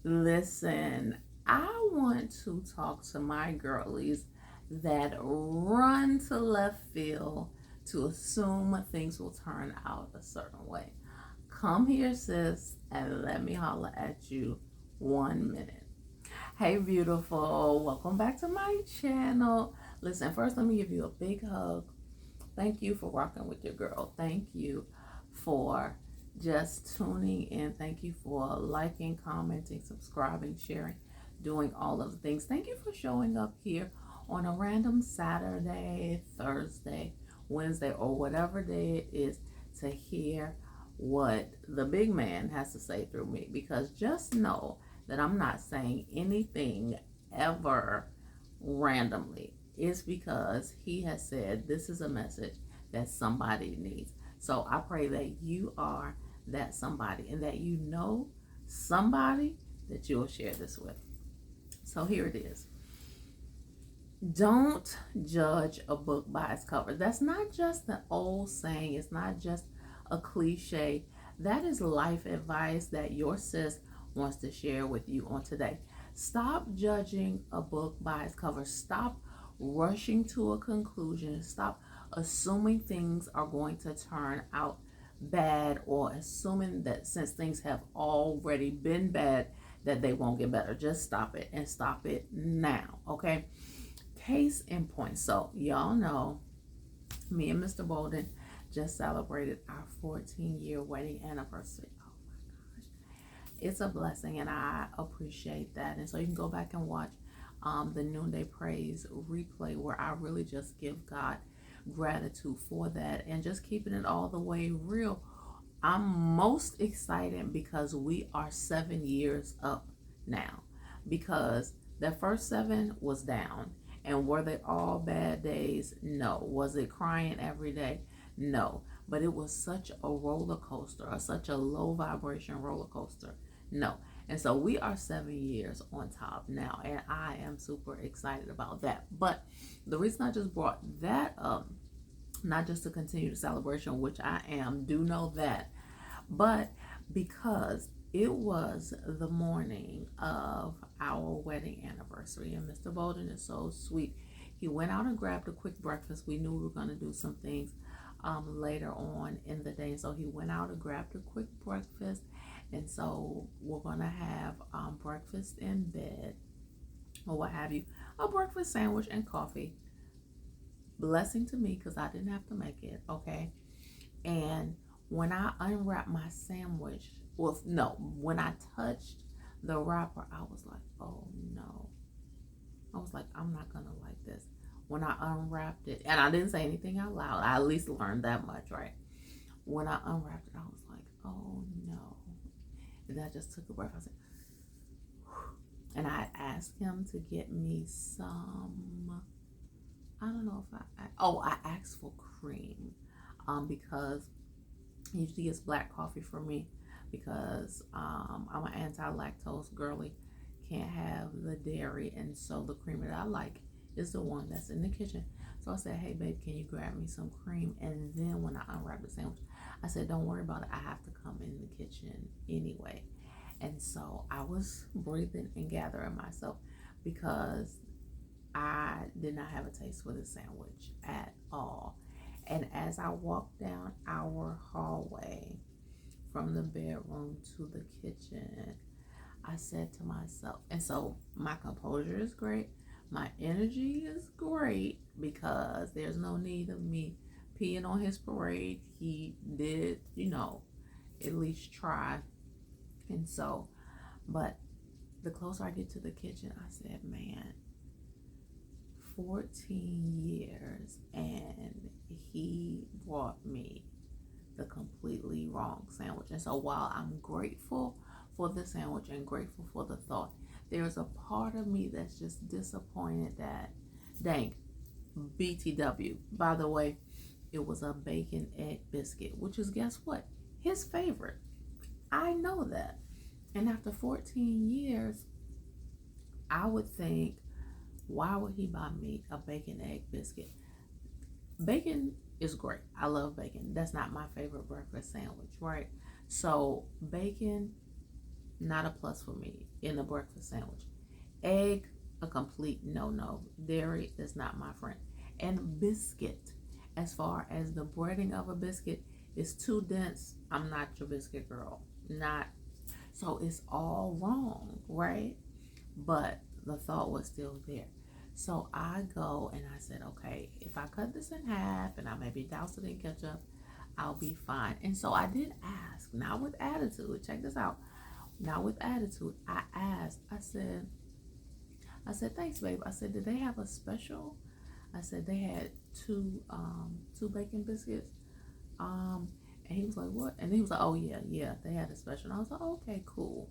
Listen, I want to talk to my girlies that run to left field to assume things will turn out a certain way. Come here, sis, and let me holler at you 1 minute. Hey, beautiful. Welcome back to my channel. Listen, first, let me give you a big hug. Thank you for rocking with your girl. Thank you for just tuning in. Thank you for liking, commenting, subscribing, sharing, doing all of the things. Thank you for showing up here on a random Saturday, Thursday, Wednesday, or whatever day it is to hear what the big man has to say through me. Because just know that I'm not saying anything ever randomly. It's because he has said this is a message that somebody needs. So I pray that you are that somebody and that you know somebody that you'll share this with. So here it is. Don't judge a book by its cover. That's not just an old saying. It's not just a cliche. That is life advice that your sis wants to share with you on today. Stop judging a book by its cover. Stop rushing to a conclusion. Stop assuming things are going to turn out bad, or assuming that since things have already been bad that they won't get better. Just stop it, and stop it now, okay? Case in point. So y'all know me and Mr. Bolden just celebrated our 14-year wedding anniversary. Oh my gosh. It's a blessing, and I appreciate that. And so you can go back and watch the Noonday Praise replay, where I really just give God gratitude for that and just keeping it all the way real. I'm most excited because we are 7 years up now, because the first 7 was down. And were they all bad days? No. Was it crying every day? No. But it was such a roller coaster, or such a low vibration roller coaster. No. And so we are 7 years on top now, and I am super excited about that. But the reason I just brought that up, not just to continue the celebration, which I am, do know that, but because it was the morning of our wedding anniversary, and Mr. Bolden is so sweet. He went out and grabbed a quick breakfast. We knew we were going to do some things later on in the day, so he went out and grabbed a quick breakfast. And so we're going to have breakfast in bed, or what have you, a breakfast sandwich and coffee. Blessing to me, because I didn't have to make it, okay? And when I unwrapped my sandwich, well, no, when I touched the wrapper, I was like, oh no. I was like, I'm not going to like this. When I unwrapped it, and I didn't say anything out loud, I at least learned that much, right? When I unwrapped it, I was like, oh no. And I just took a breath. I said, whew. And I asked him to get me some, I don't know if I asked for cream, because he usually gets black coffee for me, because I'm an anti-lactose girly, can't have the dairy, and so the cream that I like is the one that's in the kitchen. So I said, hey babe, can you grab me some cream? And then when I unwrapped the sandwich, I said, don't worry about it, I have to come in the kitchen anyway. And so I was breathing and gathering myself, because I did not have a taste for the sandwich at all. And as I walked down our hallway from the bedroom to the kitchen, I said to myself, and so my composure is great, my energy is great, because there's no need of me peeing on his parade. He did, at least try. And so, but the closer I get to the kitchen, I said, man, 14 years, and he brought me the completely wrong sandwich. And so while I'm grateful for the sandwich and grateful for the thought, there's a part of me that's just disappointed that, dang, BTW. By the way, it was a bacon egg biscuit, which is, guess what? His favorite. I know that. And after 14 years, I would think, why would he buy me a bacon egg biscuit? Bacon is great. I love bacon. That's not my favorite breakfast sandwich, right? So bacon not a plus for me in a breakfast sandwich. Egg, a complete no. Dairy is not my friend. And biscuit, as far as the breading of a biscuit is too dense, I'm not your biscuit girl. Not. So it's all wrong, right? But the thought was still there. So I go and I said, okay, if I cut this in half and I maybe douse it in ketchup, I'll be fine. And so I did ask, not with attitude. Check this out. Not with attitude. I asked, I said, thanks, babe. I said, did they have a special? I said they had two bacon biscuits. And he was like, what? And he was like, oh yeah, they had a special. And I was like, okay, cool.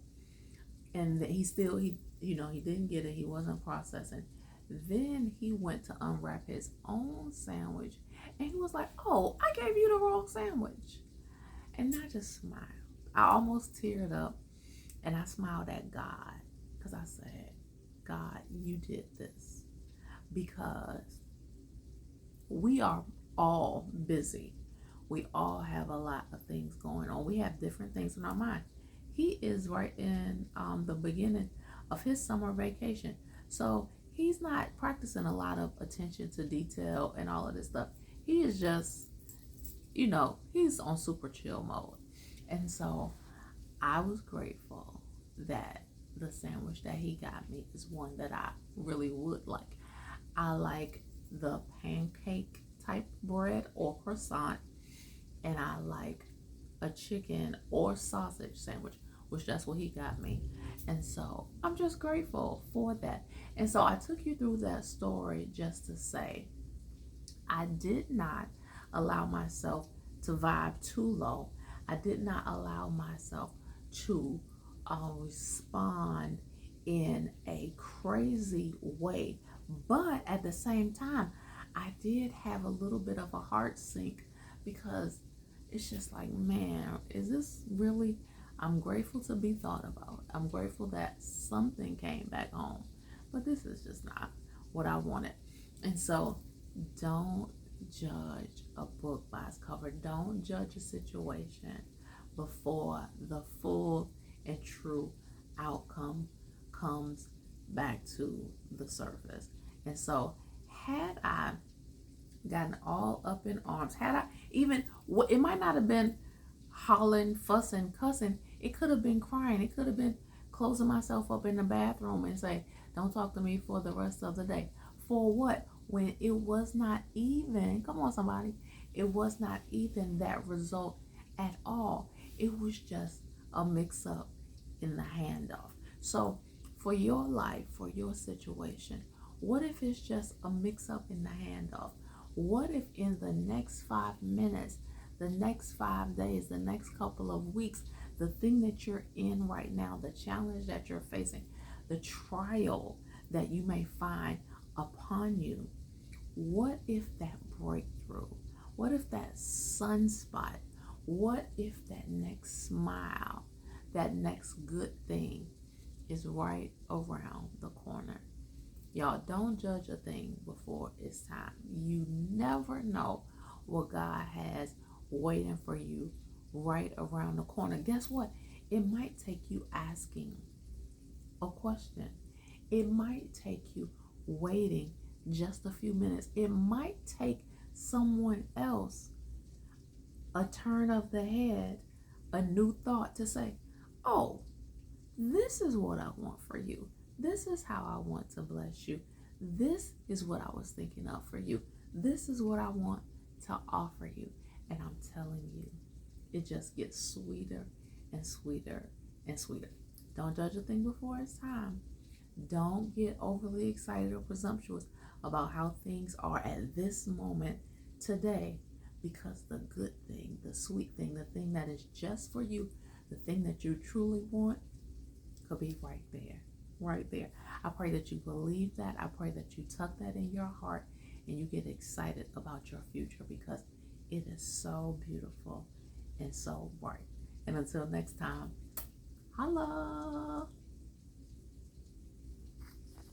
And he didn't get it. He wasn't processing. Then he went to unwrap his own sandwich, and he was like, oh, I gave you the wrong sandwich. And I just smiled. I almost teared up, and I smiled at God, because I said, God, you did this because we are all busy. We all have a lot of things going on. We have different things in our mind. He is right in the beginning of his summer vacation. So he's not practicing a lot of attention to detail and all of this stuff. He is just, he's on super chill mode. And so I was grateful that the sandwich that he got me is one that I really would like. I like the pancake type bread or croissant, and I like a chicken or sausage sandwich, which that's what he got me. And so I'm just grateful for that. And so I took you through that story just to say I did not allow myself to vibe too low. I did not allow myself to respond in a crazy way. But at the same time, I did have a little bit of a heart sink, because it's just like, man, is this really? I'm grateful to be thought about. I'm grateful that something came back home. But this is just not what I wanted. And so don't judge a book by its cover. Don't judge a situation before the full and true outcome comes back to the surface. And so had I gotten all up in arms, had I even, it might not have been hollering, fussing, cussing. It could have been crying. It could have been closing myself up in the bathroom and say, don't talk to me for the rest of the day. For what? When it was not even, come on somebody, it was not even that result at all. It was just a mix up in the handoff. So for your life, for your situation, what if it's just a mix up in the handoff? What if in the next 5 minutes, the next 5 days, the next couple of weeks, the thing that you're in right now, the challenge that you're facing, the trial that you may find upon you, what if that breakthrough, what if that sunspot, what if that next smile, that next good thing is right around the corner? Y'all, don't judge a thing before it's time. You never know what God has waiting for you right around the corner. Guess what? It might take you asking a question. It might take you waiting just a few minutes. It might take someone else a turn of the head, a new thought to say, oh, this is what I want for you. This is how I want to bless you. This is what I was thinking of for you. This is what I want to offer you. And I'm telling you, it just gets sweeter and sweeter and sweeter. Don't judge a thing before it's time. Don't get overly excited or presumptuous about how things are at this moment today, because the good thing, the sweet thing, the thing that is just for you, the thing that you truly want could be right there. Right there. I pray that you believe that. I pray that you tuck that in your heart and you get excited about your future, because it is so beautiful and so bright. And until next time, holla.